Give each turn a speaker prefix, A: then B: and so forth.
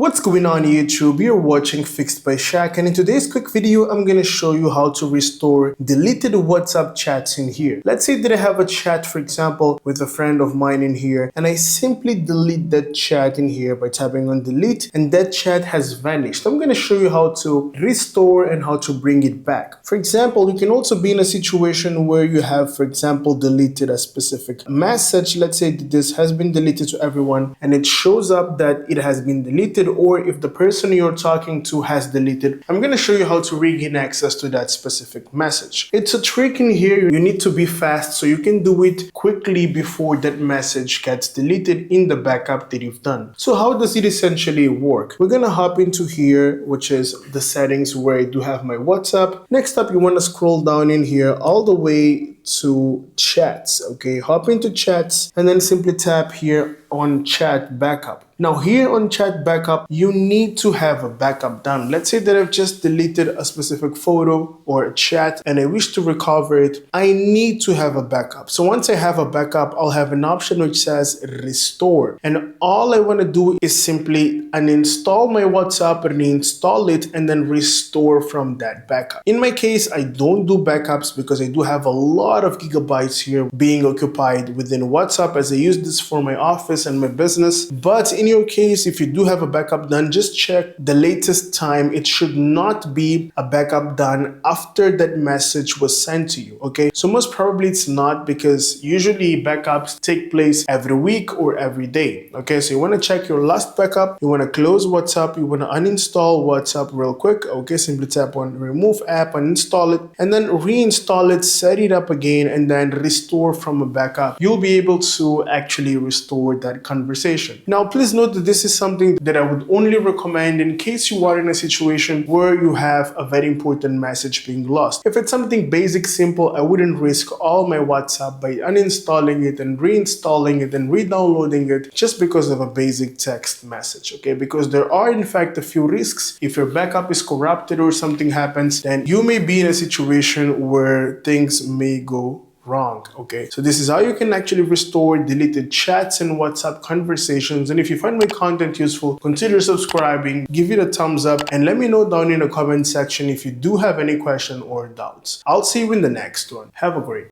A: What's going on YouTube? You're watching Fixed by Shaq, and in today's quick video I'm going to show you how to restore deleted WhatsApp chats in here. Let's say that I have a chat, for example, with a friend of mine in here, and I simply delete that chat in here by tapping on delete, and that chat has vanished. I'm going to show you how to restore and how to bring it back. For example, you can also be in a situation where you have, for example, deleted a specific message. Let's say that this has been deleted to everyone and it shows up that it has been deleted, or if the person you're talking to has deleted. I'm going to show you how to regain access to that specific message. It's a trick in here. You need to be fast so you can do it quickly before that message gets deleted in the backup that you've done. So how does it essentially work? We're going to hop into here, which is the settings where I do have my WhatsApp. Next up, you want to scroll down in here all the way to chats. Okay, hop into chats and then simply tap here on chat backup. Now here on chat backup, you need to have a backup done. Let's say that I've just deleted a specific photo or a chat and I wish to recover it. I need to have a backup. So once I have a backup, I'll have an option which says restore. And all I want to do is simply uninstall my WhatsApp, reinstall it, and then restore from that backup. In my case, I don't do backups because I do have a lot of gigabytes here being occupied within WhatsApp, as I use this for my office and my business. But in your case, if you do have a backup done, just check the latest time. It should not be a backup done after that message was sent to you. Okay, so most probably it's not, because usually backups take place every week or every day. Okay, so you want to check your last backup. You want to close WhatsApp. You want to uninstall WhatsApp real quick. Okay, simply tap on remove app, uninstall it, and then reinstall it, set it up again, and then restore from a backup. You'll be able to actually restore that conversation. Now, please note that this is something that I would only recommend in case you are in a situation where you have a very important message being lost. If it's something basic, simple, I wouldn't risk all my WhatsApp by uninstalling it and reinstalling it and re-downloading it just because of a basic text message, okay? Because there are in fact a few risks. If your backup is corrupted or something happens, then you may be in a situation where things may go wrong. Okay, so this is how you can actually restore deleted chats and WhatsApp conversations. And if you find my content useful, consider subscribing, give it a thumbs up, and let me know down in the comment section if you do have any question or doubts. I'll see you in the next one. Have a great